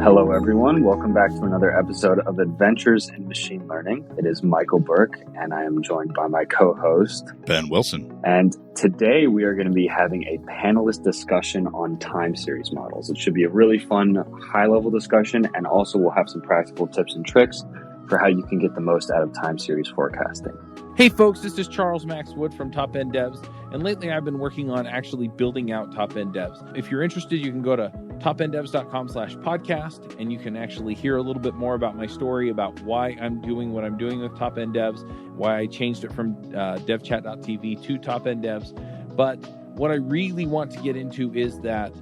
Hello, everyone. Welcome back to another episode of Adventures in Machine Learning. It is Michael Burke, and I am joined by my co-host, Ben Wilson. And today we are going to be having a panelist discussion on time series models. It should be a really fun, high-level discussion, and also we'll have some practical tips and tricks for how you can get the most out of time series forecasting. Hey folks, this is Charles Max Wood from Top End Devs, and lately I've been working on actually building out Top End Devs. If you're interested, you can go to topenddevs.com/podcast, and you can actually hear a little bit more about my story, about why I'm doing what I'm doing with Top End Devs, why I changed it from devchat.tv to Top End Devs. But what I really want to get into is that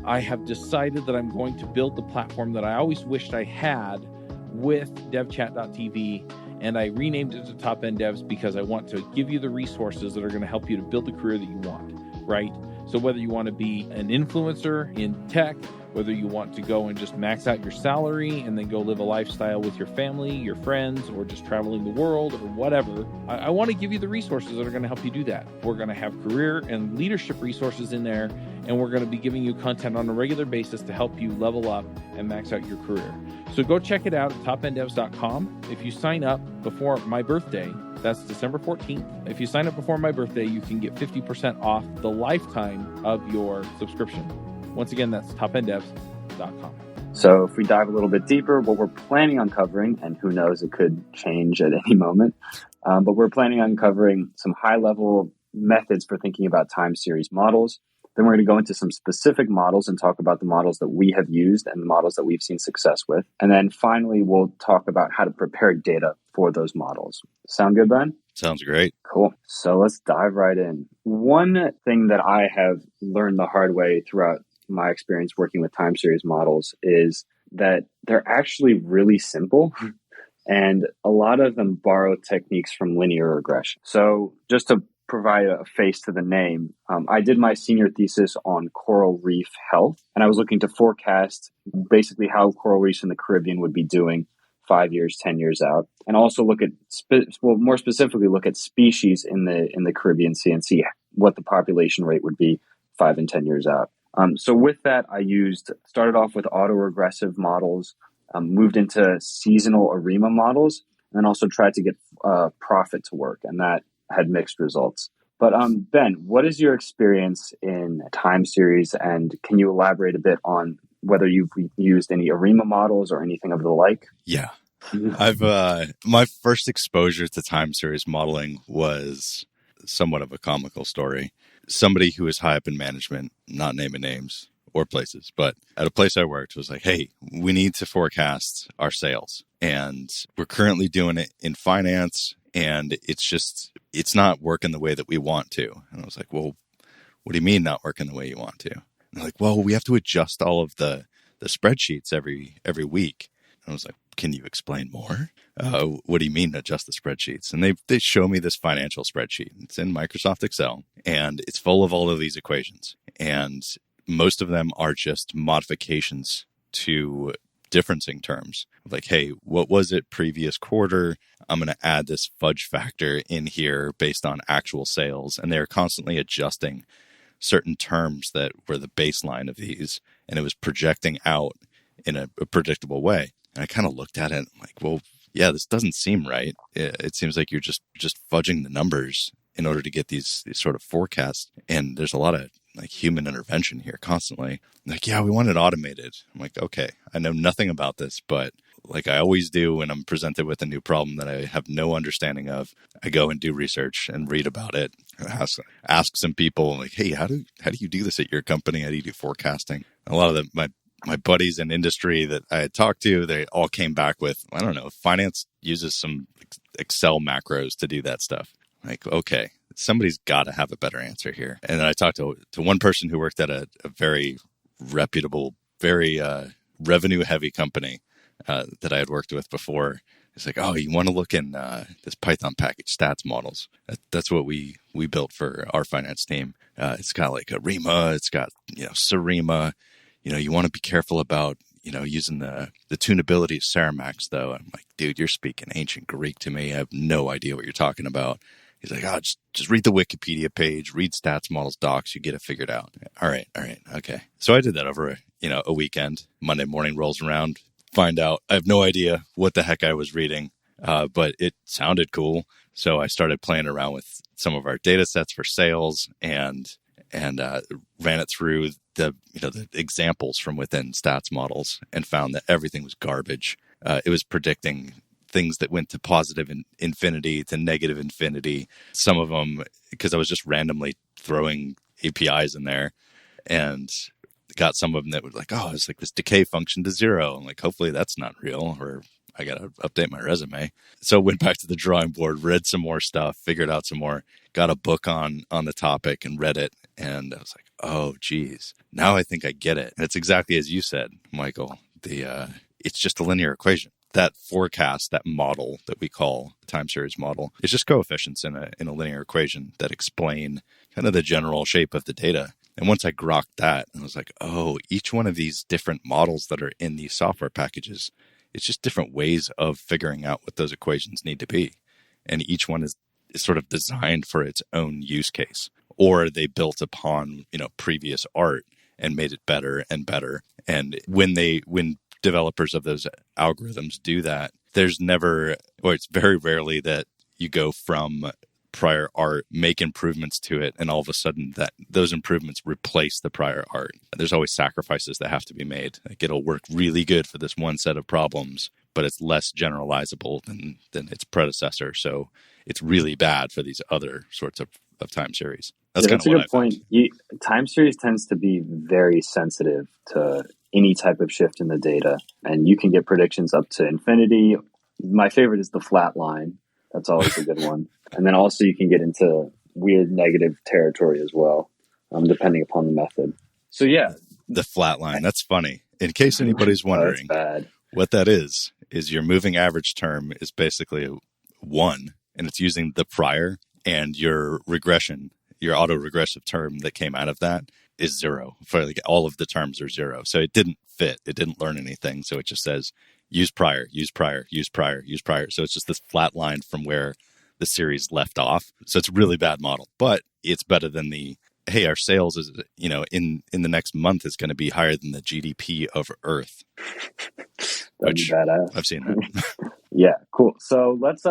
I have decided that I'm going to build the platform that I always wished I had with devchat.tv. And I renamed it to Top End Devs because I want to give you the resources that are going to help you to build the career that you want, right? So whether you want to be an influencer in tech, whether you want to go and just max out your salary and then go live a lifestyle with your family, your friends, or just traveling the world or whatever, I want to give you the resources that are going to help you do that. We're going to have career and leadership resources in there, and we're going to be giving you content on a regular basis to help you level up and max out your career. So go check it out at topenddevs.com. If you sign up before my birthday, that's December 14th. If you sign up before my birthday, you can get 50% off the lifetime of your subscription. Once again, that's topenddevs.com. So if we dive a little bit deeper, what we're planning on covering, and who knows, it could change at any moment, but we're planning on covering some high-level methods for thinking about time series models. Then we're going to go into some specific models and talk about the models that we have used and the models that we've seen success with. And then finally, we'll talk about how to prepare data for those models. Sound good, Ben? Sounds great. Cool. So let's dive right in. One thing that I have learned the hard way throughout my experience working with time series models is that they're actually really simple. And a lot of them borrow techniques from linear regression. So just to provide a face to the name, I did my senior thesis on coral reef health, and I was looking to forecast basically how coral reefs in the Caribbean would be doing 5 years, 10 years out, and also look at, more specifically, look at species in the Caribbean Sea and see what the population rate would be 5 and 10 years out. So with that, I started off with autoregressive models, moved into seasonal ARIMA models, and then also tried to get Prophet to work, and that had mixed results. But Ben, what is your experience in time series, and can you elaborate a bit on whether you've used any ARIMA models or anything of the like? Yeah. I've my first exposure to time series modeling was somewhat of a comical story. Somebody who was high up in management, not naming names or places, but at a place I worked was like, hey, we need to forecast our sales. And we're currently doing it in finance, and it's not working the way that we want to. And I was like, well, what do you mean not working the way you want to? And they're like, well, we have to adjust all of the spreadsheets every week. And I was like, can you explain more? What do you mean adjust the spreadsheets? And they show me this financial spreadsheet. It's in Microsoft Excel, and it's full of all of these equations. And most of them are just modifications to differencing terms. Like, hey, what was it previous quarter? I'm going to add this fudge factor in here based on actual sales. And they're constantly adjusting certain terms that were the baseline of these. And it was projecting out in a predictable way. And I kind of looked at it like, well, yeah, this doesn't seem right. It seems like you're just fudging the numbers in order to get these sort of forecasts. And there's a lot of like human intervention here constantly. Like, yeah, we want it automated. I'm like, okay, I know nothing about this, but like I always do when I'm presented with a new problem that I have no understanding of, I go and do research and read about it. Ask some people like, hey, how do you do this at your company? How do you do forecasting? A lot of them, my buddies in industry that I had talked to, they all came back with, I don't know, finance uses some Excel macros to do that stuff. Like, okay, somebody's got to have a better answer here. And then I talked to one person who worked at a very reputable, very revenue-heavy company that I had worked with before. It's like, oh, you want to look in this Python package stats models. That's what we built for our finance team. It's got like ARIMA, it's got, SARIMA. You want to be careful about, using the tunability of Saramax, though. I'm like, dude, you're speaking ancient Greek to me. I have no idea what you're talking about. He's like, oh, just read the Wikipedia page, read stats models docs, you get it figured out. All right, okay. So I did that over a weekend. Monday morning rolls around, find out I have no idea what the heck I was reading, but it sounded cool. So I started playing around with some of our data sets for sales and ran it through the examples from within stats models and found that everything was garbage. It was predicting things that went to positive infinity to negative infinity. Some of them, because I was just randomly throwing APIs in there, and got some of them that were like, oh, it's like this decay function to 0. I'm like, hopefully that's not real, or I got to update my resume. So went back to the drawing board, read some more stuff, figured out some more, got a book on the topic and read it. And I was like, oh, geez, now I think I get it. And it's exactly as you said, Michael, it's just a linear equation. That forecast, that model that we call the time series model, is just coefficients in a linear equation that explain kind of the general shape of the data. And once I grokked that, I was like, oh, each one of these different models that are in these software packages, it's just different ways of figuring out what those equations need to be. And each one is sort of designed for its own use case, or they built upon, previous art and made it better and better. And when developers of those algorithms do that, it's very rarely that you go from prior art, make improvements to it, and all of a sudden that those improvements replace the prior art. There's always sacrifices that have to be made. Like, it'll work really good for this one set of problems, but it's less generalizable than its predecessor. So it's really bad for these other sorts of time series. That's a good point. Time series tends to be very sensitive to any type of shift in the data, and you can get predictions up to infinity. My favorite is the flat line. That's always a good one. And then also you can get into weird negative territory as well, depending upon the method. So yeah. The flat line, that's funny. In case anybody's wondering, what that is your moving average term is basically 1, and it's using the prior, and your regression, your auto-regressive term that came out of that is 0. For like all of the terms are 0. So it didn't fit. It didn't learn anything. So it just says use prior, use prior, use prior, use prior. So it's just this flat line from where the series left off. So it's a really bad model, but it's better than hey, our sales is, in the next month is going to be higher than the GDP of Earth. Which I've seen that. Yeah, cool. So let's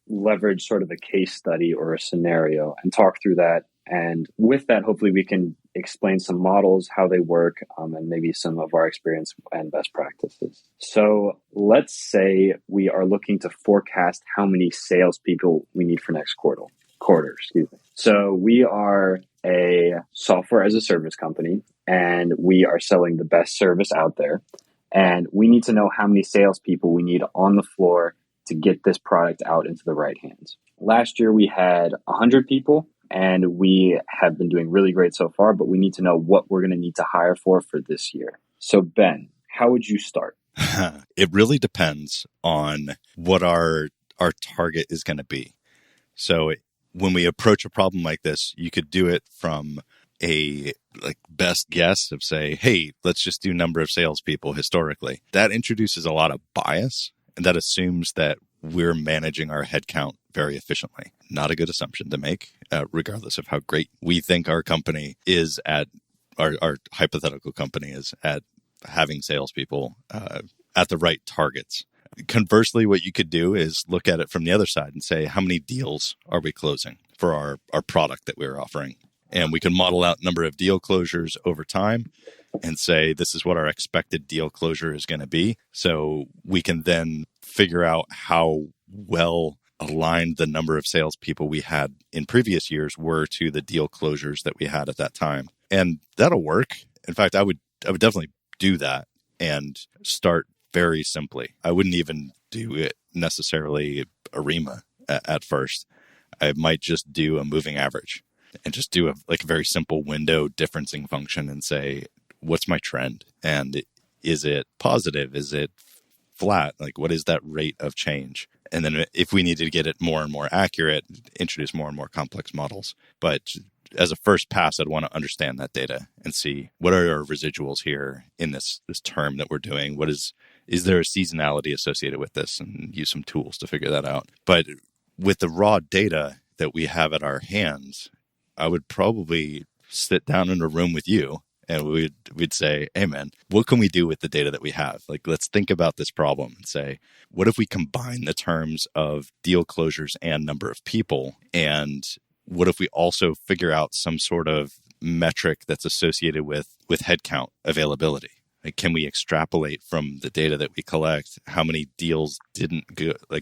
leverage sort of a case study or a scenario and talk through that. And with that, hopefully we can explain some models, how they work, and maybe some of our experience and best practices. So let's say we are looking to forecast how many salespeople we need for next quarter. So we are a software as a service company, and we are selling the best service out there. And we need to know how many salespeople we need on the floor to get this product out into the right hands. Last year, we had 100 people, and we have been doing really great so far, but we need to know what we're going to need to hire for this year. So Ben, how would you start? It really depends on what our target is going to be. So when we approach a problem like this, you could do it from a best guess of say, hey, let's just do number of salespeople historically. That introduces a lot of bias, and that assumes that we're managing our headcount very efficiently. Not a good assumption to make, regardless of how great we think our company is at, our hypothetical company is at having salespeople at the right targets. Conversely, what you could do is look at it from the other side and say, how many deals are we closing for our product that we're offering? And we can model out number of deal closures over time and say, this is what our expected deal closure is going to be. So we can then figure out how well aligned the number of salespeople we had in previous years were to the deal closures that we had at that time. And that'll work. In fact, I would definitely do that and start very simply. I wouldn't even do it necessarily ARIMA at first. I might just do a moving average and just do a very simple window differencing function and say, what's my trend? And is it positive? Is it flat? What is that rate of change? And then if we needed to get it more and more accurate, introduce more and more complex models. But as a first pass, I'd want to understand that data and see what are our residuals here in this term that we're doing. Is there a seasonality associated with this, and use some tools to figure that out. But with the raw data that we have at our hands, I would probably sit down in a room with you and we'd say, hey man, what can we do with the data that we have? Like, let's think about this problem and say, what if we combine the terms of deal closures and number of people? And what if we also figure out some sort of metric that's associated with headcount availability? Like, can we extrapolate from the data that we collect how many deals didn't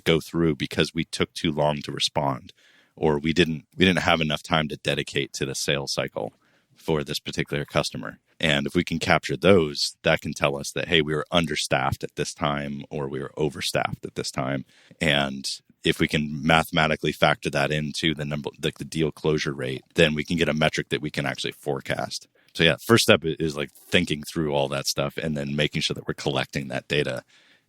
go through because we took too long to respond, or we didn't have enough time to dedicate to the sales cycle for this particular customer? And if we can capture those, that can tell us that, hey, we were understaffed at this time, or we were overstaffed at this time. And if we can mathematically factor that into the number, like the deal closure rate, then we can get a metric that we can actually forecast. So yeah, first step is like thinking through all that stuff and then making sure that we're collecting that data,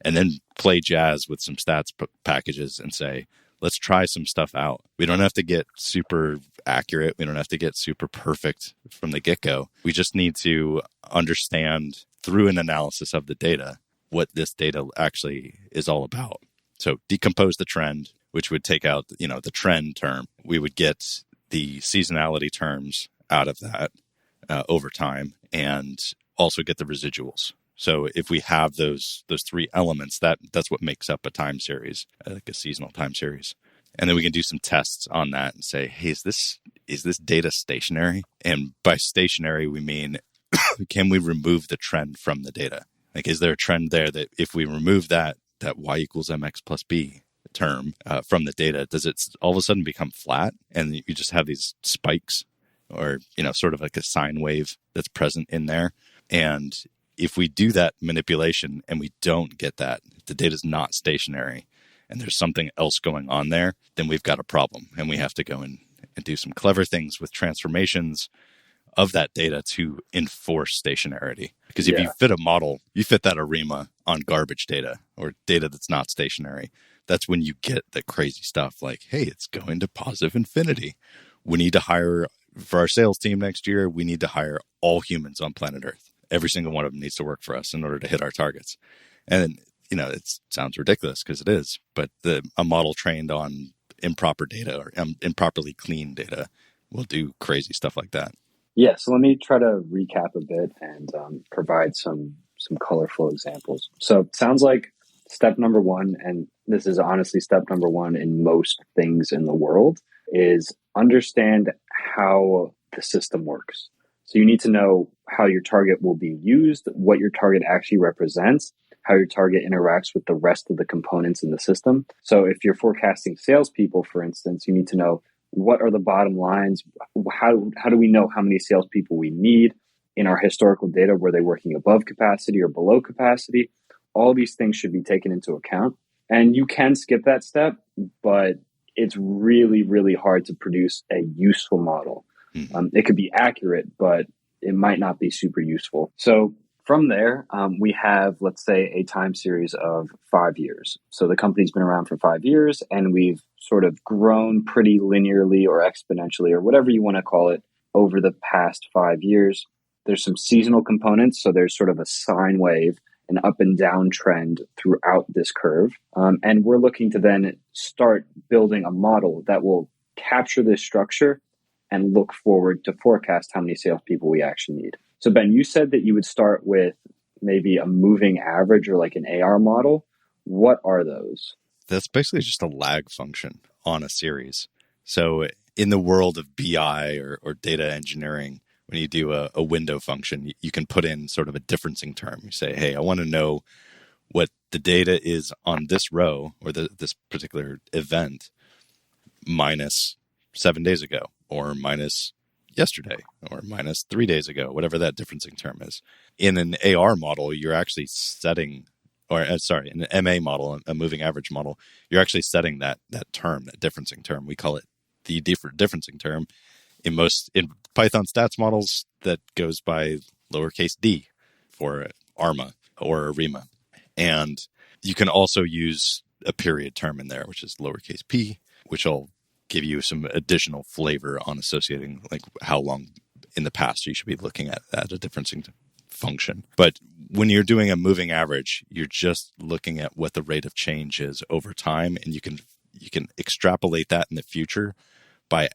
and then play jazz with some stats packages and say, let's try some stuff out. We don't have to get super accurate. We don't have to get super perfect from the get-go. We just need to understand through an analysis of the data what this data actually is all about. So decompose the trend, which would take out, the trend term. We would get the seasonality terms out of that over time, and also get the residuals. So if we have those three elements, that's what makes up a time series, like a seasonal time series. And then we can do some tests on that and say, hey, is this data stationary? And by stationary, we mean, can we remove the trend from the data? Like, is there a trend there that if we remove that y equals mx plus b term from the data, does it all of a sudden become flat and you just have these spikes, or, sort of like a sine wave that's present in there? And if we do that manipulation and we don't get that, the data is not stationary and there's something else going on there, then we've got a problem, and we have to go in and do some clever things with transformations of that data to enforce stationarity. Because if you fit a model, you fit that ARIMA on garbage data or data that's not stationary, that's when you get the crazy stuff like, hey, it's going to positive infinity. We need to hire, for our sales team next year, we need to hire all humans on planet Earth. Every single one of them needs to work for us in order to hit our targets. And, it sounds ridiculous because it is, but a model trained on improper data or improperly clean data will do crazy stuff like that. Yeah, so let me try to recap a bit and provide some colorful examples. So it sounds like step number one, and this is honestly step number one in most things in the world, is understand how the system works. So you need to know how your target will be used, what your target actually represents, how your target interacts with the rest of the components in the system. So if you're forecasting salespeople, for instance, you need to know what are the bottom lines, how do we know how many salespeople we need in our historical data? Were they working above capacity or below capacity? All these things should be taken into account. And you can skip that step, but it's really, really hard to produce a useful model. It could be accurate, but it might not be super useful. So from there, we have, let's say, a time series of 5 years. So the company's been around for 5 years, and we've sort of grown pretty linearly or exponentially, or whatever you want to call it, over the past 5 years. There's some seasonal components. So there's sort of a sine wave, an up and down trend throughout this curve. And we're looking to then start building a model that will capture this structure and look forward to forecast how many salespeople we actually need. So Ben, you said that you would start with maybe a moving average or like an AR model. What are those? That's basically just a lag function on a series. So in the world of BI or data engineering, when you do a window function, you can put in sort of a differencing term. You say, hey, I want to know what the data is on this row or this particular event minus 7 days ago, or minus yesterday, or minus 3 days ago, whatever that differencing term is. In an AR model, you're actually setting, in an MA model, a moving average model, you're actually setting that term, that differencing term. We call it the differencing term. In Python stats models, that goes by lowercase d for ARMA or ARIMA. And you can also use a period term in there, which is lowercase p, which will give you some additional flavor on associating like how long in the past you should be looking at a differencing function. But when you're doing a moving average, you're just looking at what the rate of change is over time, and you can extrapolate that in the future by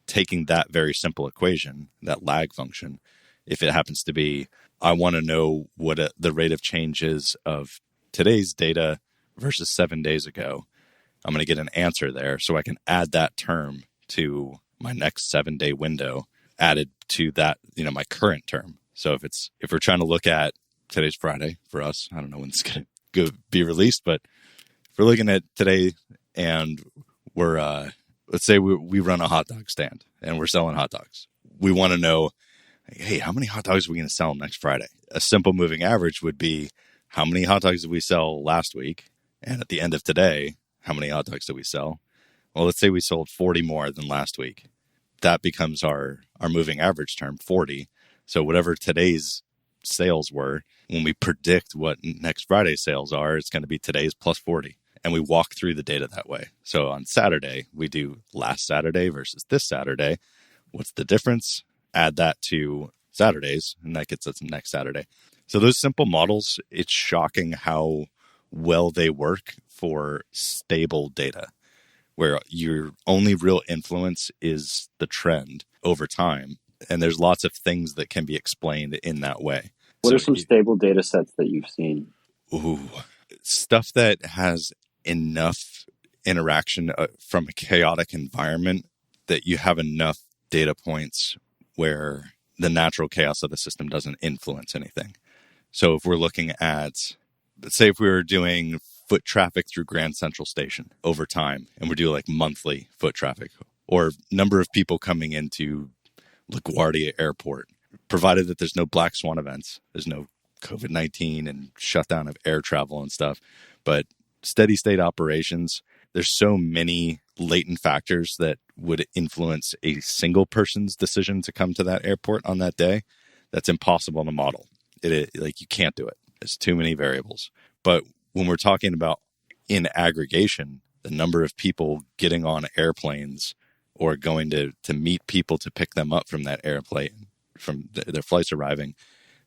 taking that very simple equation, that lag function, If it happens to be, I want to know what the rate of change is of today's data versus 7 days ago, I'm going to get an answer there. So I can add that term to my next 7-day window added to that, my current term. So if we're trying to look at today's Friday for us, I don't know when it's going to be released, but if we're looking at today and we're, let's say we run a hot dog stand and we're selling hot dogs. We want to know, hey, how many hot dogs are we going to sell next Friday? A simple moving average would be how many hot dogs did we sell last week? And at the end of today, how many hot dogs did we sell? Well, let's say we sold 40 more than last week. That becomes our moving average term, 40. So whatever today's sales were, when we predict what next Friday's sales are, it's going to be today's plus 40. And we walk through the data that way. So on Saturday, we do last Saturday versus this Saturday. What's the difference? Add that to Saturdays, and that gets us next Saturday. So those simple models, it's shocking how well they work for stable data, where your only real influence is the trend over time. And there's lots of things that can be explained in that way. What are some stable data sets that you've seen? Stuff that has enough interaction from a chaotic environment that you have enough data points where the natural chaos of the system doesn't influence anything. So if we're looking at, let's say if we were doing foot traffic through Grand Central Station over time, and we do like monthly foot traffic, or number of people coming into LaGuardia Airport, provided that there's no black swan events, there's no COVID-19 and shutdown of air travel and stuff, but steady state operations, there's so many latent factors that would influence a single person's decision to come to that airport on that day. That's impossible to model. You can't do it. There's too many variables. But when we're talking about in aggregation, the number of people getting on airplanes or going to meet people to pick them up from that airplane, from their flights arriving,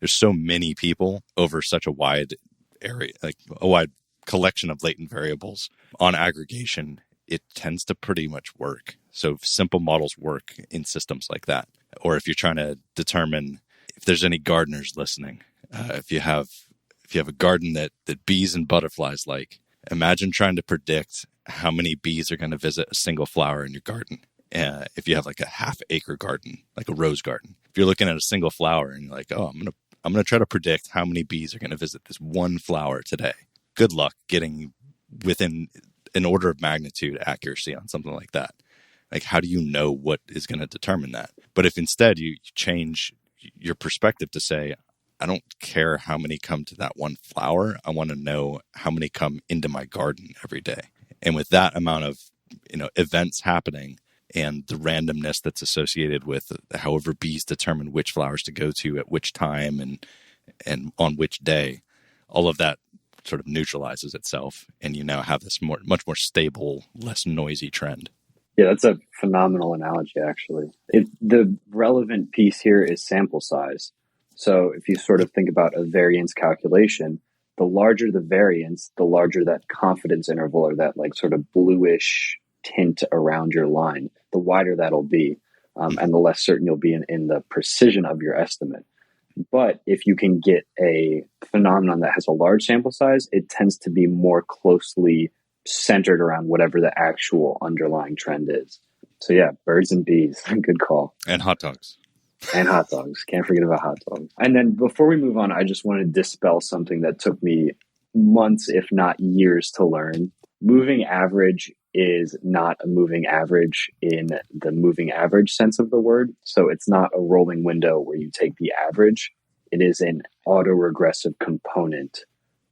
there's so many people over such a wide area, like a wide collection of latent variables. On aggregation, it tends to pretty much work. So simple models work in systems like that. Or if you're trying to determine if there's any gardeners listening, if you have a garden that bees and butterflies like, imagine trying to predict how many bees are going to visit a single flower in your garden. If you have like a half-acre garden, like a rose garden, if you're looking at a single flower and you're like, oh, I'm gonna try to predict how many bees are going to visit this one flower today. Good luck getting within an order of magnitude accuracy on something like that. Like, how do you know what is going to determine that? But if instead you change your perspective to say, I don't care how many come to that one flower. I want to know how many come into my garden every day. And with that amount of, events happening and the randomness that's associated with however bees determine which flowers to go to at which time and on which day, all of that sort of neutralizes itself, and you now have this much more stable, less noisy trend. Yeah, that's a phenomenal analogy, actually. The relevant piece here is sample size. So if you sort of think about a variance calculation, the larger the variance, the larger that confidence interval, or that like sort of bluish tint around your line, the wider that'll be, and the less certain you'll be in the precision of your estimate. But if you can get a phenomenon that has a large sample size, it tends to be more closely centered around whatever the actual underlying trend is. So yeah, birds and bees, good call. And hot dogs. And hot dogs. Can't forget about hot dogs. And then before we move on, I just want to dispel something that took me months, if not years, to learn. Moving average is not a moving average in the moving average sense of the word. So it's not a rolling window where you take the average. It is an autoregressive component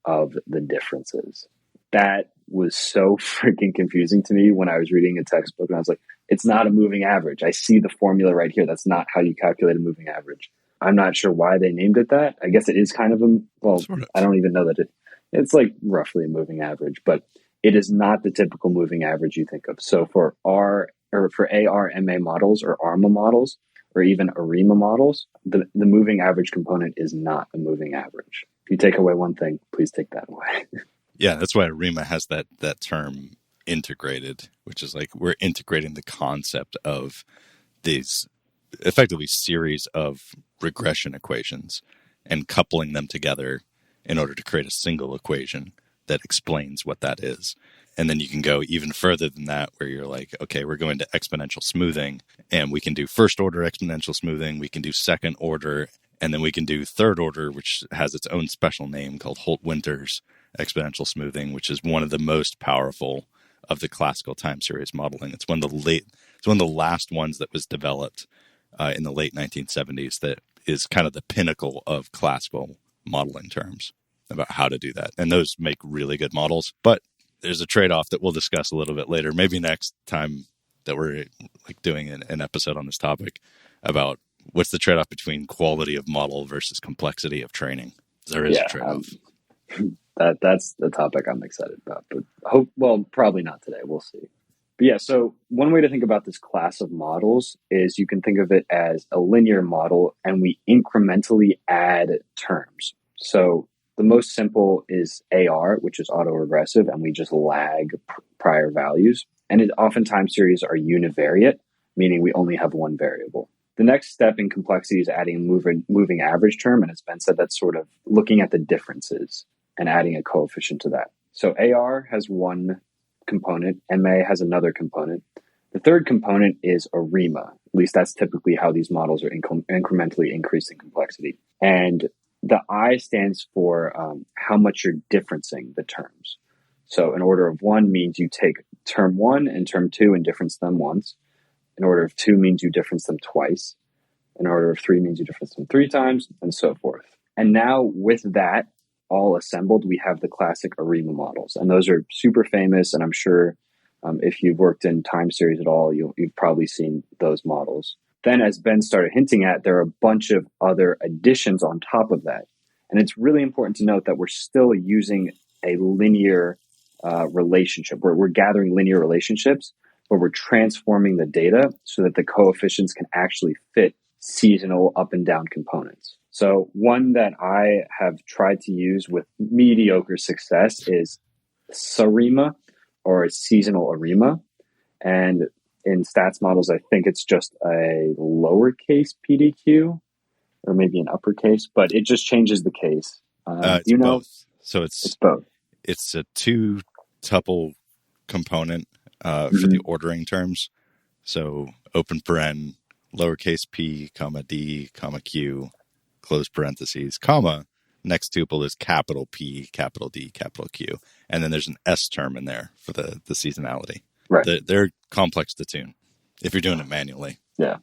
of the differences. That was so freaking confusing to me when I was reading a textbook, and I was like, it's not a moving average. I see the formula right here. That's not how you calculate a moving average. I'm not sure why they named it that. I guess it is kind of sort of. I don't even know that it's like roughly a moving average, but it is not the typical moving average you think of. So for ARMA models or ARMA models, or even ARIMA models, the moving average component is not a moving average. If you take away one thing, please take that away. Yeah, that's why ARIMA has that term integrated, which is like we're integrating the concept of these effectively series of regression equations and coupling them together in order to create a single equation that explains what that is. And then you can go even further than that, where you're like, okay, we're going to exponential smoothing, and we can do first order exponential smoothing, we can do second order, and then we can do third order, which has its own special name called Holt-Winters exponential smoothing, which is one of the most powerful of the classical time series modeling. It's one of the last ones that was developed in the late 1970s that is kind of the pinnacle of classical modeling terms about how to do that. And those make really good models, but there's a trade-off that we'll discuss a little bit later, maybe next time that we're like doing an episode on this topic, about what's the trade-off between quality of model versus complexity of training. There is a trade-off. That's the topic I'm excited about, but probably not today. We'll see. But yeah, so one way to think about this class of models is you can think of it as a linear model, and we incrementally add terms. So the most simple is AR, which is autoregressive, and we just lag prior values. And oftentimes series are univariate, meaning we only have one variable. The next step in complexity is adding a moving average term, and as Ben said, that's sort of looking at the differences and adding a coefficient to that. So AR has one component, MA has another component. The third component is ARIMA. At least that's typically how these models are incrementally increasing complexity. And the I stands for how much you're differencing the terms. So an order of 1 means you take term 1 and term 2 and difference them once. An order of 2 means you difference them twice. An order of 3 means you difference them 3 times, and so forth. And now with that all assembled, we have the classic ARIMA models. And those are super famous, and I'm sure if you've worked in time series at all, you've probably seen those models. Then, as Ben started hinting at, there are a bunch of other additions on top of that. And it's really important to note that we're still using a linear relationship, where we're gathering linear relationships, but we're transforming the data so that the coefficients can actually fit seasonal up and down components. So one that I have tried to use with mediocre success is SARIMA, or seasonal ARIMA. And in stats models, I think it's just a lowercase PDQ, or maybe an uppercase, but it just changes the case. It's both. So it's both. It's a 2-tuple component for the ordering terms. So open paren, lowercase p, comma d, comma q, close parentheses, comma, next tuple is capital P, capital D, capital Q. And then there's an S term in there for the seasonality. Right. They're complex to tune if you're doing it manually. Yeah.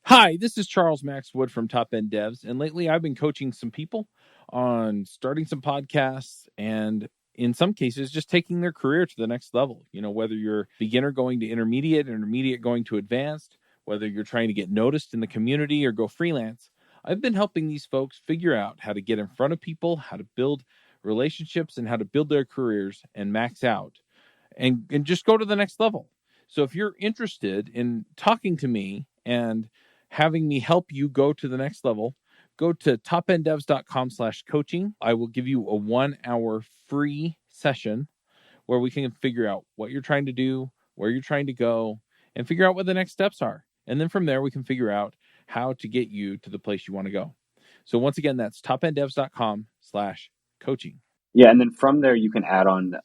Hi, this is Charles Max Wood from Top End Devs. And lately I've been coaching some people on starting some podcasts and in some cases just taking their career to the next level. You know, whether you're beginner going to intermediate going to advanced, whether you're trying to get noticed in the community or go freelance, I've been helping these folks figure out how to get in front of people, how to build relationships, and how to build their careers and max out and just go to the next level. So if you're interested in talking to me and having me help you go to the next level, go to topenddevs.com/coaching. I will give you a 1-hour free session where we can figure out what you're trying to do, where you're trying to go, and figure out what the next steps are. And then from there, we can figure out how to get you to the place you want to go. So once again, that's topenddevs.com/coaching. Yeah, and then from there, you can add on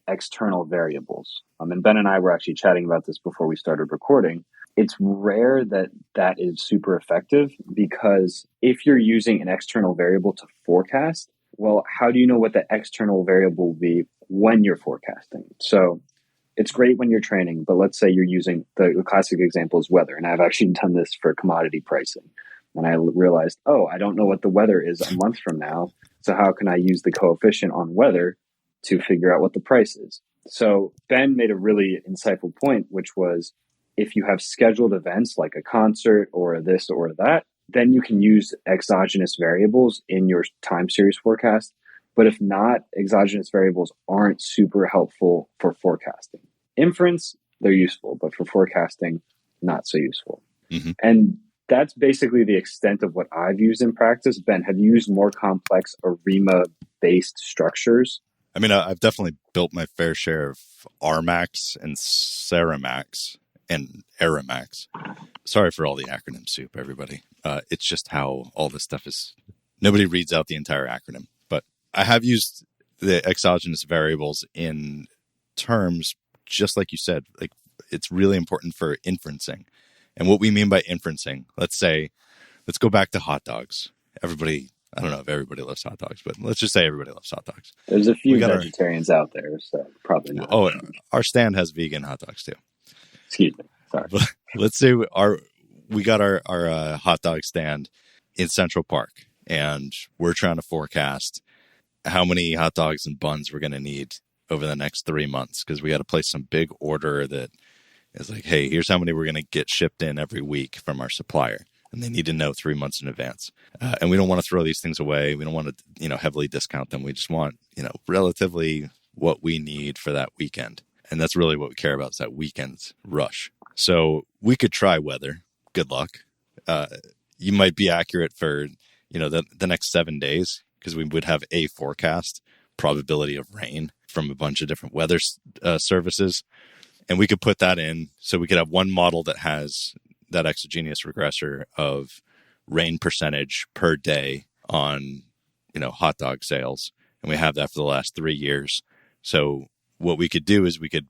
external variables. And Ben and I were actually chatting about this before we started recording. It's rare that is super effective, because if you're using an external variable to forecast, well, how do you know what the external variable will be when you're forecasting? So it's great when you're training, but let's say you're using the classic example is weather. And I've actually done this for commodity pricing. And I realized, I don't know what the weather is a month from now. So how can I use the coefficient on weather to figure out what the price is? So Ben made a really insightful point, which was, if you have scheduled events like a concert or this or that, then you can use exogenous variables in your time series forecast. But if not, exogenous variables aren't super helpful for forecasting. Inference, they're useful, but for forecasting, not so useful. Mm-hmm. And that's basically the extent of what I've used in practice. Ben, have you used more complex ARIMA-based structures? I mean, I've definitely built my fair share of Armax and Ceramax and Aramax. Sorry for all the acronym soup, everybody. It's just how all this stuff is. Nobody reads out the entire acronym, but I have used the exogenous variables in terms, just like you said, like it's really important for inferencing. And what we mean by inferencing, let's go back to hot dogs. Everybody, I don't know if everybody loves hot dogs, but let's just say everybody loves hot dogs. There's a few vegetarians out there, so probably not. Oh, our stand has vegan hot dogs too. Excuse me. Sorry. But let's say we got our hot dog stand in Central Park, and we're trying to forecast how many hot dogs and buns we're going to need over the next 3 months, because we got to place some big order that is like, hey, here's how many we're going to get shipped in every week from our supplier. And they need to know 3 months in advance. And we don't want to throw these things away. We don't want to, heavily discount them. We just want, relatively what we need for that weekend. And that's really what we care about, is that weekend's rush. So we could try weather. Good luck. You might be accurate for, the next 7 days, because we would have a forecast probability of rain from a bunch of different weather services. And we could put that in, so we could have one model that has that exogenous regressor of rain percentage per day on, hot dog sales. And we have that for the last 3 years. So what we could do is we could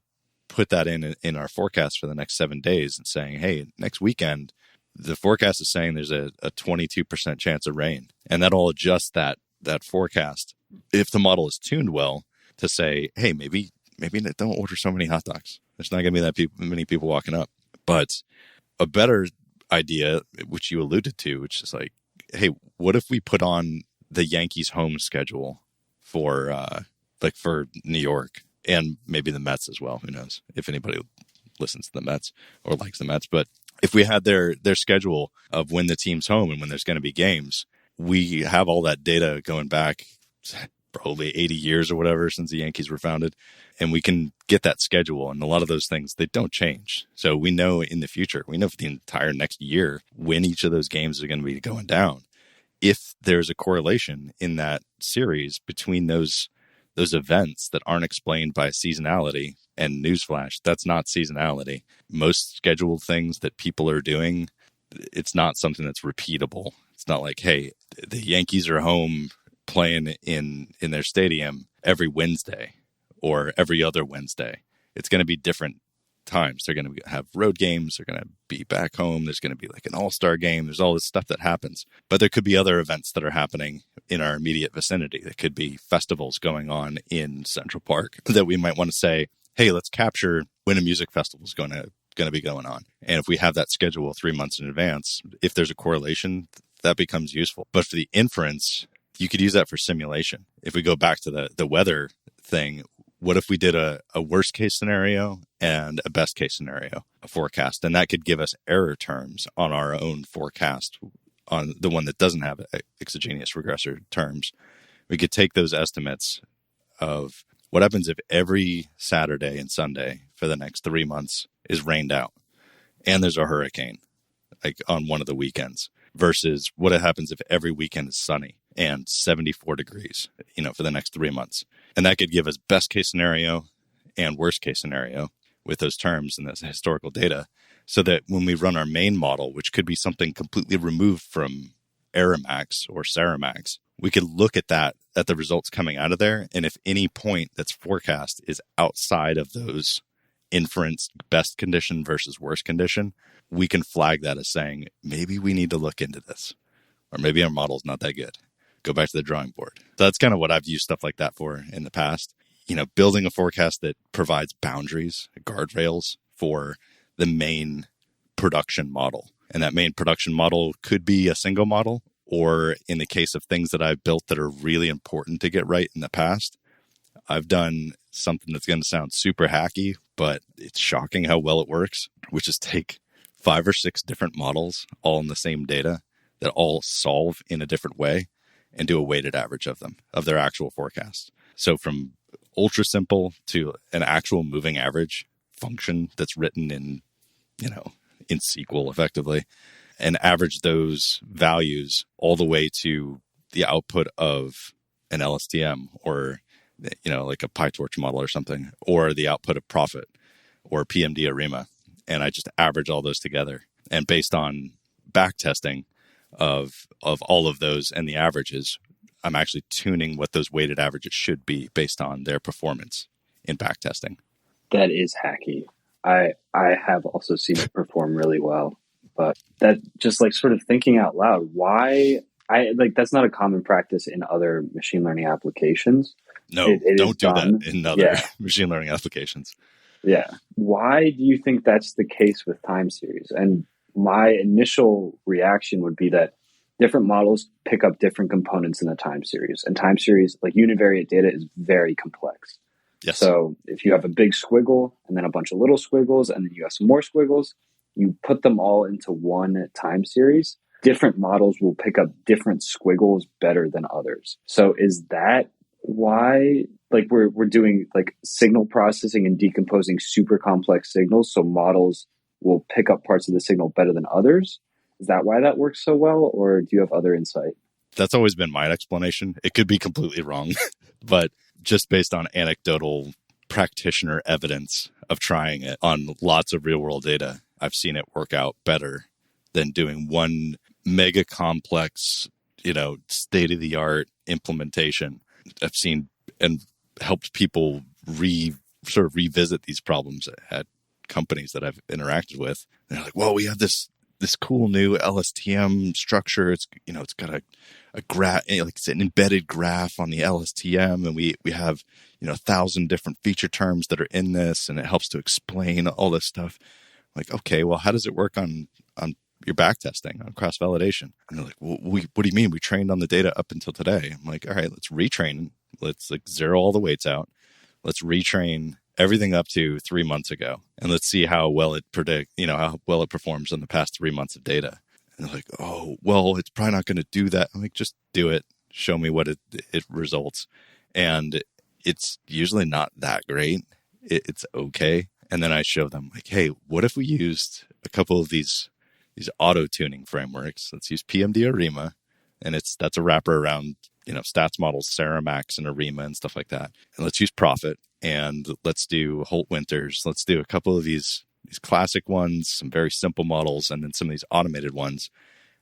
put that in our forecast for the next 7 days and saying, hey, next weekend, the forecast is saying there's a 22% chance of rain. And that'll adjust that forecast, if the model is tuned well, to say, hey, maybe don't order so many hot dogs. There's not going to be many people walking up. But a better idea, which you alluded to, which is like, hey, what if we put on the Yankees home schedule for New York, and maybe the Mets as well? Who knows if anybody listens to the Mets or likes the Mets. But if we had their schedule of when the team's home and when there's going to be games, we have all that data going back probably 80 years or whatever since the Yankees were founded. And we can get that schedule. And a lot of those things, they don't change. So we know in the future, we know for the entire next year when each of those games are going to be going down. If there's a correlation in that series between those events that aren't explained by seasonality, and newsflash, that's not seasonality. Most scheduled things that people are doing, it's not something that's repeatable. It's not like, hey, the Yankees are home playing in their stadium every Wednesday or every other Wednesday. It's going to be different times. They're going to have road games. They're going to be back home. There's going to be like an all-star game. There's all this stuff that happens. But there could be other events that are happening in our immediate vicinity. There could be festivals going on in Central Park that we might want to say, hey, let's capture when a music festival is going to be going on. And if we have that schedule 3 months in advance, if there's a correlation, that becomes useful. But for the inference, you could use that for simulation. If we go back to the weather thing, what if we did a worst case scenario and a best case scenario, a forecast? And that could give us error terms on our own forecast, on the one that doesn't have exogenous regressor terms. We could take those estimates of what happens if every Saturday and Sunday for the next 3 months is rained out and there's a hurricane, like on one of the weekends, versus what happens if every weekend is sunny and 74 degrees, for the next 3 months. And that could give us best case scenario and worst case scenario with those terms and this historical data, so that when we run our main model, which could be something completely removed from Aramax or Ceramax, we could look at the results coming out of there. And if any point that's forecast is outside of those inference best condition versus worst condition, we can flag that as saying, maybe we need to look into this, or maybe our model's not that good. Go back to the drawing board. So that's kind of what I've used stuff like that for in the past. Building a forecast that provides boundaries, guardrails for the main production model. And that main production model could be a single model, or in the case of things that I've built that are really important to get right in the past, I've done something that's going to sound super hacky, but it's shocking how well it works, which is take 5 or 6 different models all in the same data that all solve in a different way and do a weighted average of them, of their actual forecasts. So from ultra simple to an actual moving average function that's written in SQL effectively, and average those values all the way to the output of an LSTM or, like a PyTorch model or something, or the output of Prophet or PMD Arima. and I just average all those together. And based on back testing of all of those and the averages, I'm actually tuning what those weighted averages should be based on their performance in back testing. That is hacky. I have also seen it perform really well, but that just like sort of thinking out loud, why that's not a common practice in other machine learning applications. No, don't do that in other machine learning applications. Yeah. Why do you think that's the case with time series? And my initial reaction would be that different models pick up different components in the time series, and time series, like univariate data, is very complex. Yes. So if you have a big squiggle and then a bunch of little squiggles and then you have some more squiggles, you put them all into one time series. Different models will pick up different squiggles better than others. So is that why like we're doing like signal processing and decomposing super complex signals so models will pick up parts of the signal better than others? Is that why that works so well, or do you have other insight? That's always been my explanation. It could be completely wrong, but just based on anecdotal practitioner evidence of trying it on lots of real world data, I've seen it work out better than doing one mega complex, state of the art implementation. I've seen and helped people revisit these problems at companies that I've interacted with. And they're like, well, we have this cool new LSTM structure. It's got a graph, like it's an embedded graph on the LSTM, and we have 1,000 different feature terms that are in this, and it helps to explain all this stuff. Like, okay, well, how does it work on your back testing, on cross validation? And they're like, well, what do you mean? We trained on the data up until today. I'm like, all right, let's retrain. Let's like zero all the weights out. Let's retrain everything up to 3 months ago, and let's see how well it how well it performs in the past 3 months of data. And they're like, oh, well, it's probably not going to do that. I'm like, just do it. Show me what it results. And it's usually not that great. It's okay. And then I show them like, hey, what if we used a couple of these auto tuning frameworks? Let's use PMD ARIMA, and that's a wrapper around stats models, Saramax and ARIMA and stuff like that. And let's use Prophet, and let's do Holt Winters. Let's do a couple of these classic ones, some very simple models, and then some of these automated ones.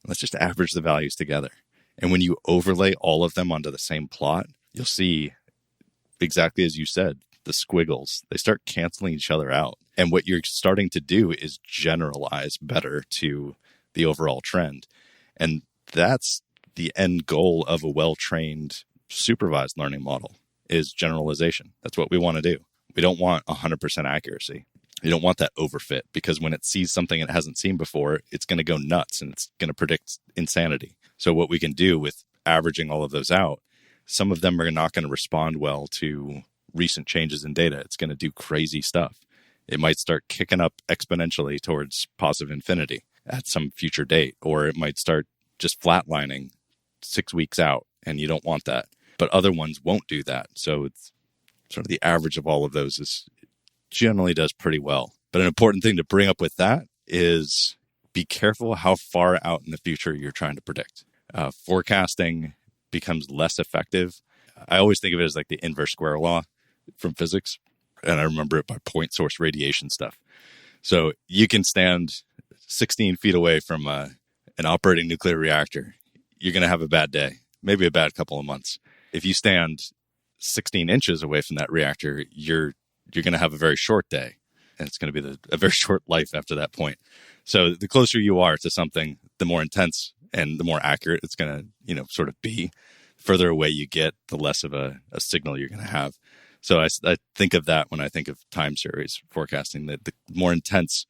And let's just average the values together. And when you overlay all of them onto the same plot, you'll see exactly as you said, the squiggles, they start canceling each other out. And what you're starting to do is generalize better to the overall trend. And that's the end goal of a well-trained supervised learning model, is generalization. That's what we want to do. We don't want 100% accuracy. You don't want that overfit, because when it sees something it hasn't seen before, it's going to go nuts and it's going to predict insanity. So what we can do with averaging all of those out, some of them are not going to respond well to recent changes in data. It's going to do crazy stuff. It might start kicking up exponentially towards positive infinity at some future date, or it might start just flatlining 6 weeks out, and you don't want that. But other ones won't do that. So it's sort of the average of all of those generally does pretty well. But an important thing to bring up with that is be careful how far out in the future you're trying to predict. Forecasting becomes less effective. I always think of it as like the inverse square law from physics, and I remember it by point source radiation stuff. So you can stand 16 feet away from an operating nuclear reactor. You're going to have a bad day, maybe a bad couple of months. If you stand 16 inches away from that reactor, you're going to have a very short day, and it's going to be a very short life after that point. So the closer you are to something, the more intense and the more accurate it's going to, sort of be. Further away you get, the less of a signal you're going to have. So I think of that when I think of time series forecasting, that the more intense,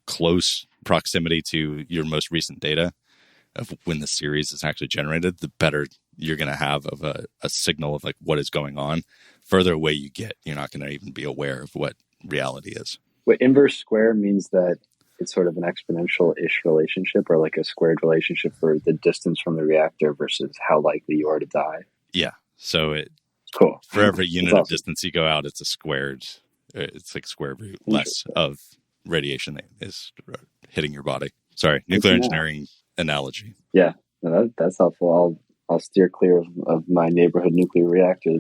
close proximity to your most recent data of when the series is actually generated, the better you're going to have of a signal of like what is going on. Further away you get, you're not going to even be aware of what reality is. What inverse square means that it's sort of an exponential-ish relationship, or like a squared relationship for the distance from the reactor versus how likely you are to die. Yeah. So cool. For every unit of distance you go out, it's like square root less of radiation that is hitting your body. Sorry, nuclear engineering analogy. Yeah, no, that's helpful. I'll steer clear of my neighborhood nuclear reactor.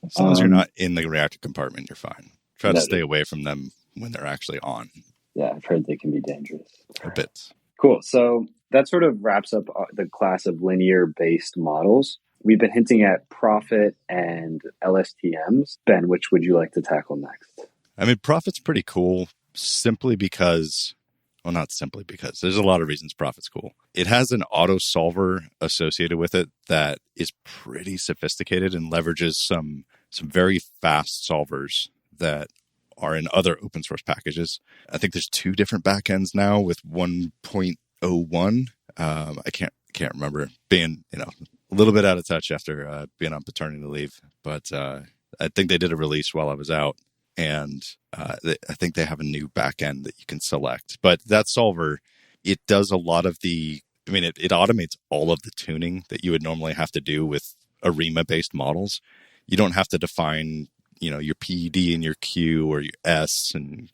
As long as you're not in the reactor compartment, you're fine. Try to stay away from them when they're actually on. Yeah, I've heard they can be dangerous. A bit. Cool. So that sort of wraps up the class of linear-based models. We've been hinting at Prophet and LSTMs. Ben, which would you like to tackle next? I mean, Prophet's pretty cool simply because, well, not simply because, there's a lot of reasons Prophet's cool. It has an auto solver associated with it that is pretty sophisticated and leverages some very fast solvers that are in other open source packages. I think there's 2 different backends now with 1.01. I can't remember, being a little bit out of touch after being on paternity leave, but I think they did a release while I was out, and I think they have a new backend that you can select. But that solver, it does a lot of it automates all of the tuning that you would normally have to do with ARIMA based models. You don't have to define your PD and your Q or your S and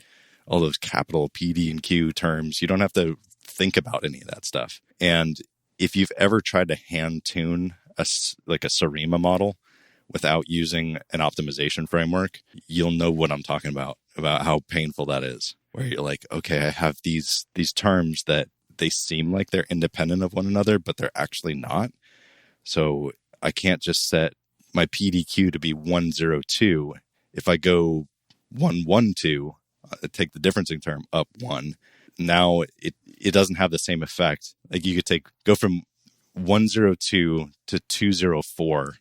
all those capital PD and Q terms. You don't have to think about any of that stuff. And if you've ever tried to hand tune a Sarima model without using an optimization framework, you'll know what I'm talking about how painful that is. Where you're like, okay, I have these terms that they seem like they're independent of one another, but they're actually not. So I can't just set my PDQ to be 102. If I go 112, take the differencing term up 1. Now it doesn't have the same effect. Like you could go from 102 to 204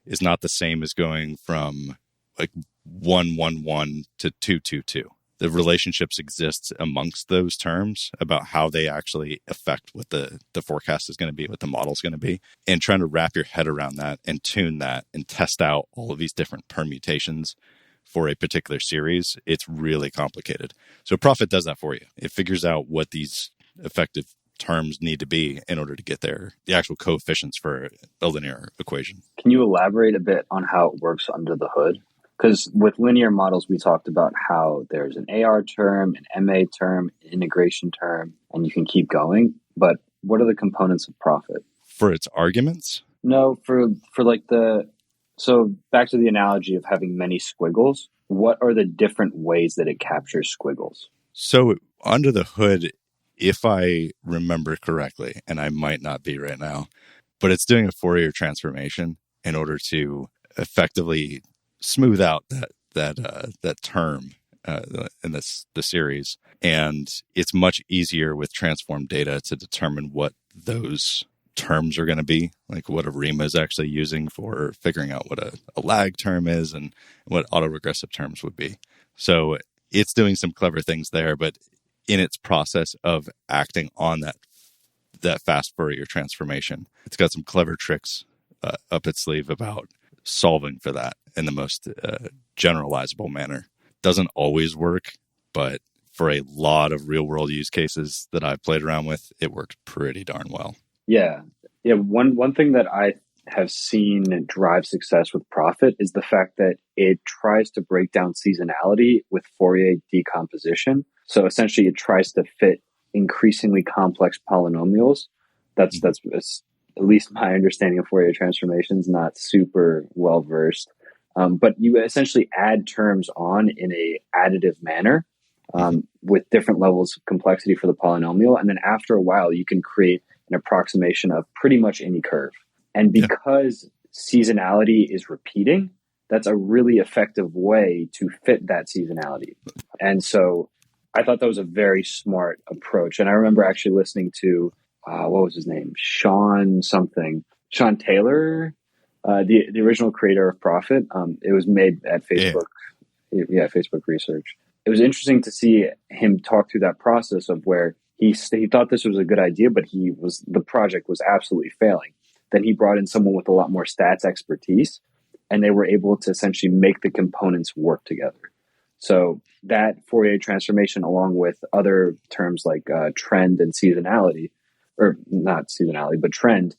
is not the same as going from like 111 to 222. The relationships exist amongst those terms about how they actually affect what the forecast is going to be, what the model is going to be, and trying to wrap your head around that and tune that and test out all of these different permutations for a particular series. It's really complicated. So Prophet does that for you. It figures out what these effective terms need to be in order to get there, the actual coefficients for a linear equation. Can you elaborate a bit on how it works under the hood? Because with linear models, we talked about how there's an AR term, an MA term, an integration term, and you can keep going. But what are the components of Prophet? For its arguments? No, so back to the analogy of having many squiggles. What are the different ways that it captures squiggles? So under the hood, if I remember correctly, and I might not be right now, but it's doing a Fourier transformation in order to effectively smooth out that term in the series, and it's much easier with transform data to determine what those terms are going to be, like what ARIMA is actually using for figuring out what a lag term is and what autoregressive terms would be. So it's doing some clever things there, but in its process of acting on that fast Fourier transformation, it's got some clever tricks up its sleeve about solving for that in the most generalizable manner. Doesn't always work, but for a lot of real world use cases that I've played around with, it works pretty darn well. Yeah. One thing that I have seen drive success with Prophet is the fact that it tries to break down seasonality with Fourier decomposition. So essentially, it tries to fit increasingly complex polynomials. That's at least my understanding of Fourier transformations, not super well versed. But you essentially add terms on in a additive manner with different levels of complexity for the polynomial. And then after a while, you can create an approximation of pretty much any curve. And because seasonality is repeating, that's a really effective way to fit that seasonality. And so I thought that was a very smart approach. And I remember actually listening to, what was his name? Sean Taylor, the original creator of Prophet. It was made at Facebook. Yeah, Facebook Research. It was interesting to see him talk through that process of where he thought this was a good idea, but the project was absolutely failing. Then he brought in someone with a lot more stats expertise, and they were able to essentially make the components work together. So that Fourier transformation, along with other terms like trend and seasonality, or not seasonality, but trend,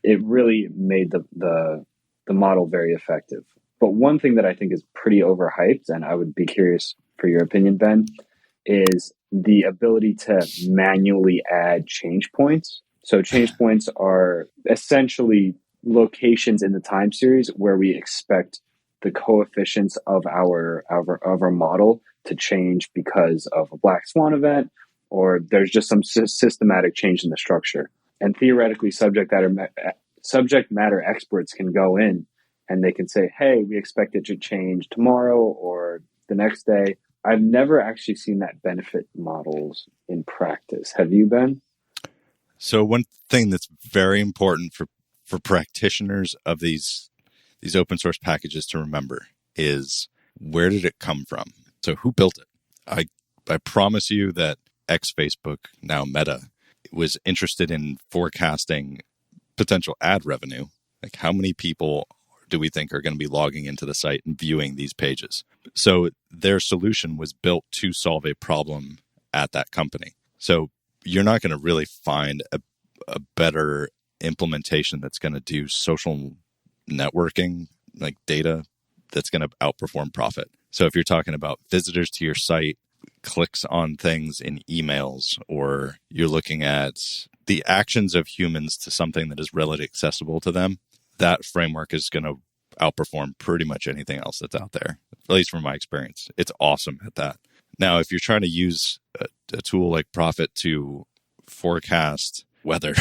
it really made the model very effective. But one thing that I think is pretty overhyped, and I would be curious for your opinion, Ben, is the ability to manually add change points. So change points are essentially locations in the time series where we expect the coefficients of our model to change because of a black swan event, or there's just some systematic change in the structure. And theoretically, subject matter experts can go in and they can say, hey, we expect it to change tomorrow or the next day. I've never actually seen that benefit models in practice. Have you, Ben? So one thing that's very important for practitioners of these open source packages to remember is, where did it come from? So who built it? I promise you that ex-Facebook, now Meta, was interested in forecasting potential ad revenue. Like, how many people do we think are going to be logging into the site and viewing these pages? So their solution was built to solve a problem at that company. So you're not going to really find a better implementation that's going to do social networking, like data, that's going to outperform Prophet. So if you're talking about visitors to your site, clicks on things in emails, or you're looking at the actions of humans to something that is readily accessible to them, that framework is going to outperform pretty much anything else that's out there, at least from my experience. It's awesome at that. Now, if you're trying to use a tool like Prophet to forecast weather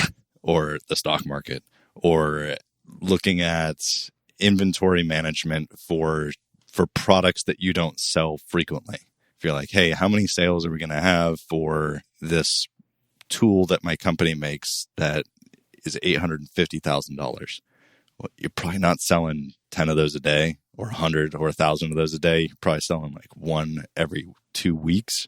or the stock market, or looking at inventory management for products that you don't sell frequently, if you're like, hey, how many sales are we going to have for this tool that my company makes that is $850,000? Well, you're probably not selling 10 of those a day, or 100 or 1,000 of those a day. You're probably selling like one every 2 weeks.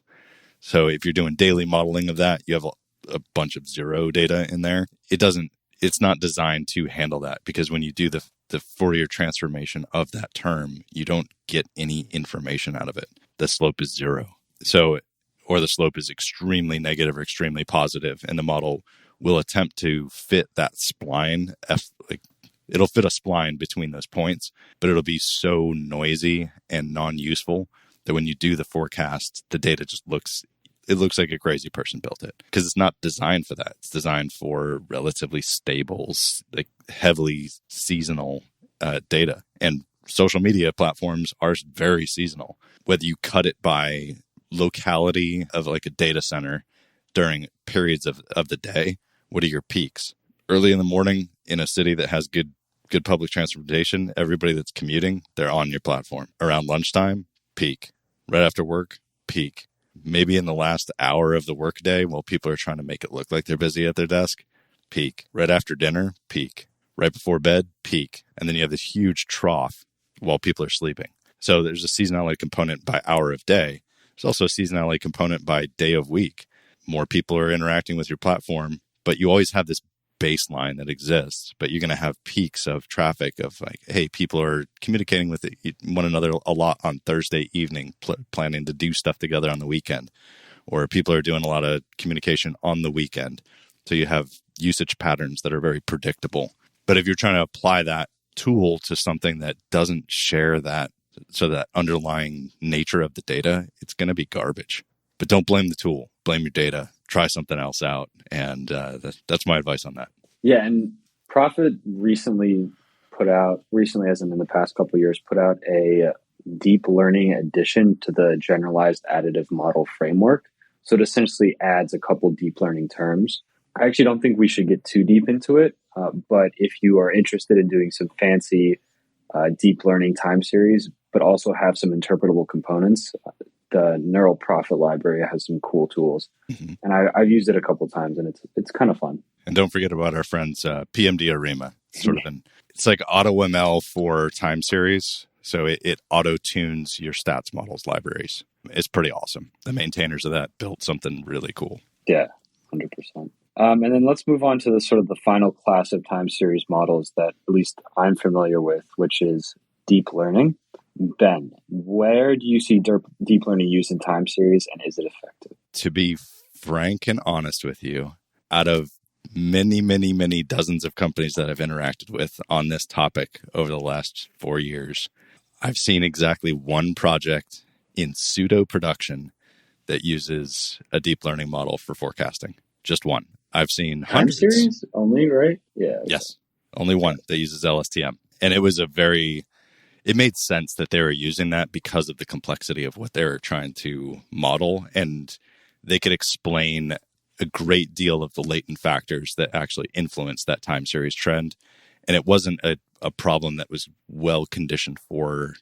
So if you're doing daily modeling of that, you have a bunch of zero data in there. It's not designed to handle that, because when you do the Fourier transformation of that term, you don't get any information out of it. The slope is zero. So, or the slope is extremely negative or extremely positive, and the model will attempt to fit that spline. It'll fit a spline between those points, but it'll be so noisy and non-useful that when you do the forecast, the data just looks like a crazy person built it, because it's not designed for that. It's designed for relatively stable, like heavily seasonal data. And social media platforms are very seasonal. Whether you cut it by locality of like a data center during periods of the day, what are your peaks? Early in the morning in a city that has good public transportation, everybody that's commuting, they're on your platform. Around lunchtime, peak. Right after work, peak. Maybe in the last hour of the workday, while people are trying to make it look like they're busy at their desk, peak. Right after dinner, peak. Right before bed, peak. And then you have this huge trough while people are sleeping. So there's a seasonality component by hour of day. There's also a seasonality component by day of week. More people are interacting with your platform, but you always have this baseline that exists, but you're going to have peaks of traffic of like, hey, people are communicating with one another a lot on Thursday evening, planning to do stuff together on the weekend, or people are doing a lot of communication on the weekend. So you have usage patterns that are very predictable. But if you're trying to apply that tool to something that doesn't share that, so that underlying nature of the data, it's going to be garbage. But don't blame the tool, blame your data. Try something else out. And that's my advice on that. Yeah. And Prophet recently as in the past couple of years, put out a deep learning addition to the generalized additive model framework. So it essentially adds a couple deep learning terms. I actually don't think we should get too deep into it. But if you are interested in doing some fancy deep learning time series, but also have some interpretable components, the Neural Prophet library has some cool tools. Mm-hmm. And I've used it a couple of times, and it's kind of fun. And don't forget about our friends PMD Arima. It's like AutoML for time series. So it auto-tunes your stats models libraries. It's pretty awesome. The maintainers of that built something really cool. Yeah, 100%. And then let's move on to the final class of time series models that at least I'm familiar with, which is deep learning. Ben, where do you see deep learning used in time series, and is it effective? To be frank and honest with you, out of many, many, many dozens of companies that I've interacted with on this topic over the last 4 years, I've seen exactly one project in pseudo production that uses a deep learning model for forecasting. Just one. I've seen hundreds. Time series only, right? Yeah. Yes. Only one that uses LSTM. And it was it made sense that they were using that because of the complexity of what they were trying to model. And they could explain a great deal of the latent factors that actually influence that time series trend. And it wasn't a problem that was well conditioned for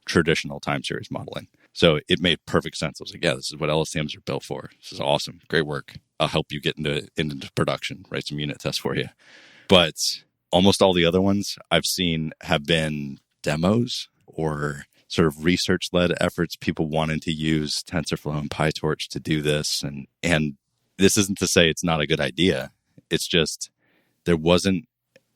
traditional time series modeling. So it made perfect sense. I was like, yeah, this is what LSTMs are built for. This is awesome. Great work. I'll help you get into production, write some unit tests for you. But almost all the other ones I've seen have been demos or sort of research-led efforts, people wanting to use TensorFlow and PyTorch to do this. And this isn't to say it's not a good idea. It's just there wasn't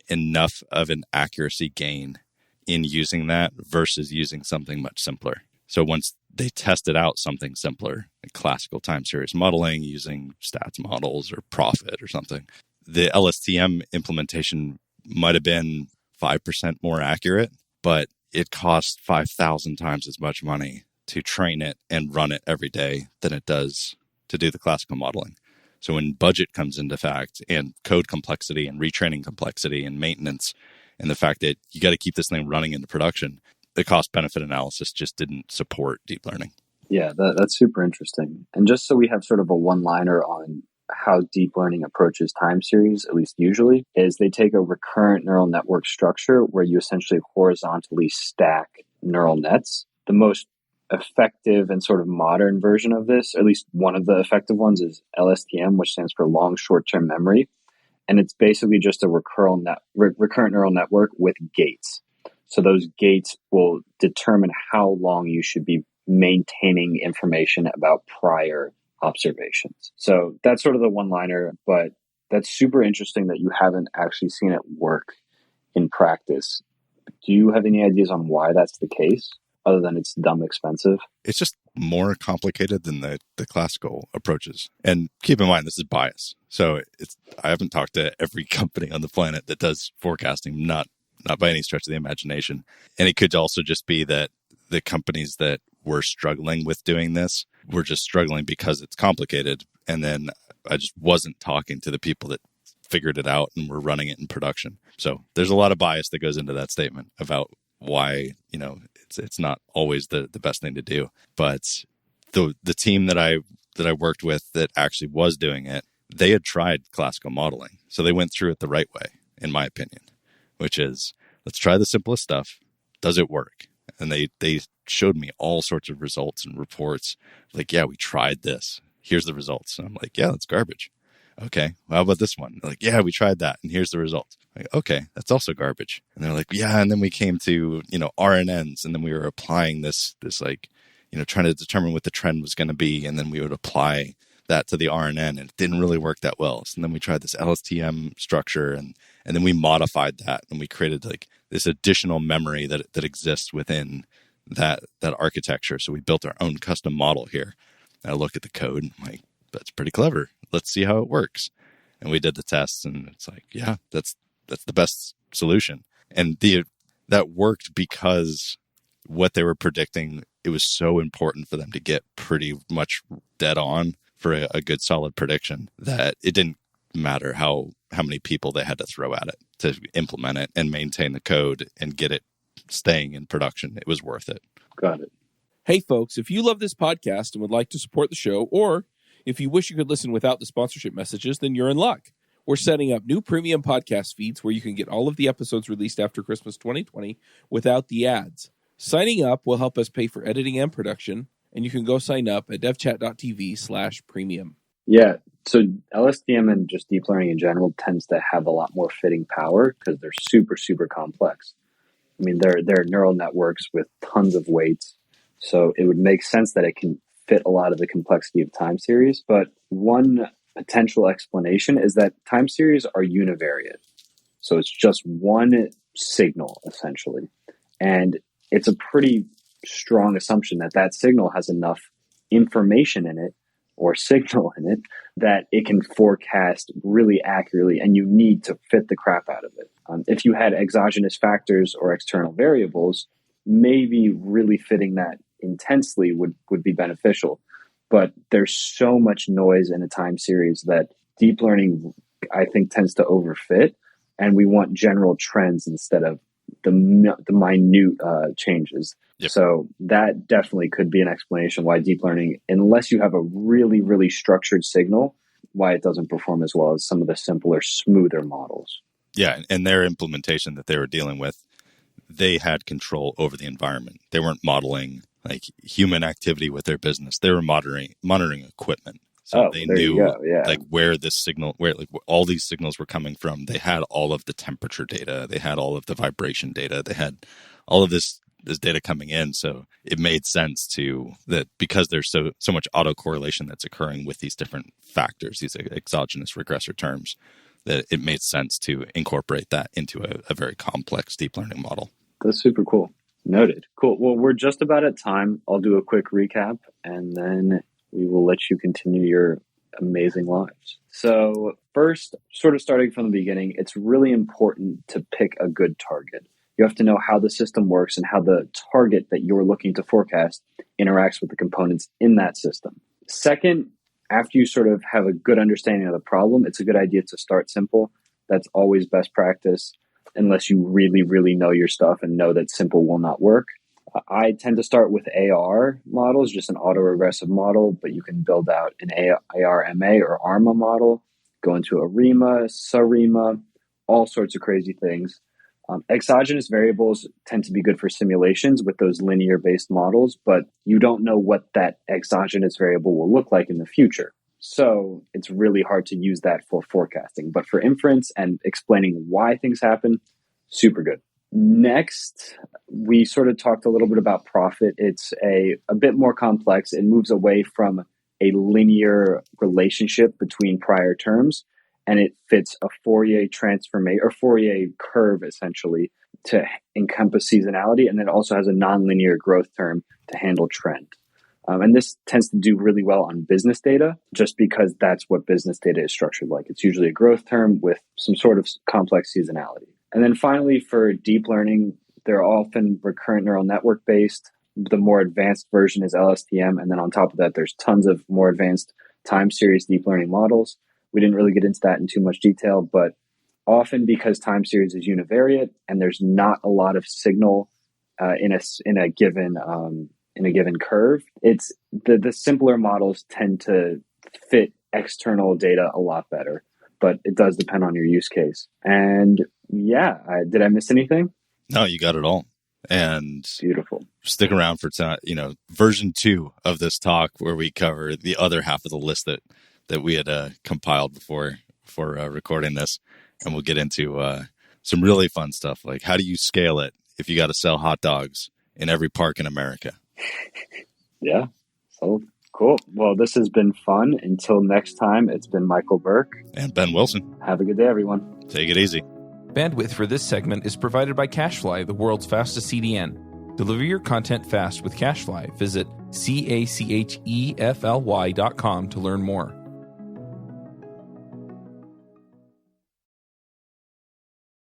enough of an accuracy gain in using that versus using something much simpler. So once they tested out something simpler, like classical time series modeling using stats models or Prophet or something, the LSTM implementation might have been 5% more accurate, but it cost 5,000 times as much money to train it and run it every day than it does to do the classical modeling. So when budget comes into fact and code complexity and retraining complexity and maintenance and the fact that you got to keep this thing running into production, the cost benefit analysis just didn't support deep learning. Yeah, that's super interesting. And just so we have sort of a one-liner on how deep learning approaches time series, at least usually, is they take a recurrent neural network structure where you essentially horizontally stack neural nets. The most effective and sort of modern version of this, or at least one of the effective ones, is LSTM, which stands for long short-term memory. And it's basically just a recurrent neural network with gates. So those gates will determine how long you should be maintaining information about prior observations. So that's sort of the one-liner, but that's super interesting that you haven't actually seen it work in practice. Do you have any ideas on why that's the case, other than it's dumb expensive? It's just more complicated than the classical approaches. And keep in mind, this is bias. So I haven't talked to every company on the planet that does forecasting, not by any stretch of the imagination. And it could also just be that the companies that were struggling with doing this were just struggling because it's complicated. And then I just wasn't talking to the people that figured it out and were running it in production. So there's a lot of bias that goes into that statement about why, it's not always the best thing to do. But the team that I worked with that actually was doing it, they had tried classical modeling. So they went through it the right way, in my opinion, which is, let's try the simplest stuff. Does it work? And they showed me all sorts of results and reports. Like, yeah, we tried this. Here's the results. And I'm like, yeah, that's garbage. Okay, well, how about this one? They're like, yeah, we tried that, and here's the results. Like, okay, that's also garbage. And they're like, yeah, and then we came to, RNNs, and then we were applying this like, trying to determine what the trend was going to be, and then we would apply that to the RNN, and it didn't really work that well. So then we tried this LSTM structure, and then we modified that, and we created like this additional memory that exists within that architecture. So we built our own custom model here. And I look at the code, and I'm like, that's pretty clever. Let's see how it works. And we did the tests, and it's like, yeah, that's the best solution. And that worked because what they were predicting, it was so important for them to get pretty much dead on for a good solid prediction that it didn't matter how many people they had to throw at it to implement it and maintain the code and get it staying in production. It was worth it. Got it. Hey, folks, if you love this podcast and would like to support the show, or if you wish you could listen without the sponsorship messages, then you're in luck. We're setting up new premium podcast feeds where you can get all of the episodes released after Christmas 2020 without the ads. Signing up will help us pay for editing and production, and you can go sign up at devchat.tv/premium. Yeah, so LSTM and just deep learning in general tends to have a lot more fitting power because they're super, super complex. I mean, they're neural networks with tons of weights, so it would make sense that it can fit a lot of the complexity of time series. But one potential explanation is that time series are univariate. So it's just one signal, essentially. And it's a pretty strong assumption that signal has enough information in it or signal in it that it can forecast really accurately, and you need to fit the crap out of it. If you had exogenous factors or external variables, maybe really fitting that intensely would be beneficial. But there's so much noise in a time series that deep learning, I think, tends to overfit, and we want general trends instead of minute changes. Yep. So that definitely could be an explanation why deep learning, unless you have a really, really structured signal, why it doesn't perform as well as some of the simpler, smoother models. Yeah, and their implementation that they were dealing with, they had control over the environment. They weren't modeling like human activity with their business. They were monitoring equipment. So they knew like where this signal, where like all these signals were coming from. They had all of the temperature data. They had all of the vibration data. They had all of this data coming in. So it made sense to that because there's so much autocorrelation that's occurring with these different factors, these exogenous regressor terms, that it made sense to incorporate that into a very complex deep learning model. That's super cool. Noted. Cool. Well, we're just about at time. I'll do a quick recap and then we will let you continue your amazing lives. So first, sort of starting from the beginning, it's really important to pick a good target. You have to know how the system works and how the target that you're looking to forecast interacts with the components in that system. Second, after you sort of have a good understanding of the problem, it's a good idea to start simple. That's always best practice, unless you really, really know your stuff and know that simple will not work. I tend to start with AR models, just an autoregressive model, but you can build out an ARMA or ARMA model, go into ARIMA, SARIMA, all sorts of crazy things. Exogenous variables tend to be good for simulations with those linear-based models, but you don't know what that exogenous variable will look like in the future. So it's really hard to use that for forecasting. But for inference and explaining why things happen, super good. Next, we sort of talked a little bit about profit. It's a bit more complex. It moves away from a linear relationship between prior terms, and it fits a Fourier transformation or Fourier curve essentially to encompass seasonality, and then it also has a nonlinear growth term to handle trend. And this tends to do really well on business data, just because that's what business data is structured like. It's usually a growth term with some sort of complex seasonality. And then finally, for deep learning, they're often recurrent neural network based. The more advanced version is LSTM. And then on top of that, there's tons of more advanced time series deep learning models. We didn't really get into that in too much detail, but often because time series is univariate and there's not a lot of signal in a given curve, it's the simpler models tend to fit external data a lot better, but it does depend on your use case. And yeah, did I miss anything? No, you got it all. And beautiful. Stick around for version 2 of this talk, where we cover the other half of the list that we had compiled before recording this, and we'll get into some really fun stuff, like how do you scale it if you got to sell hot dogs in every park in America. Yeah, so cool. Well, this has been fun. Until next time, it's been Michael Burke and Ben Wilson. Have a good day, everyone. Take it easy. Bandwidth for this segment is provided by CacheFly, the world's fastest CDN. Deliver your content fast with CacheFly. Visit CACHEFLY.com to learn more.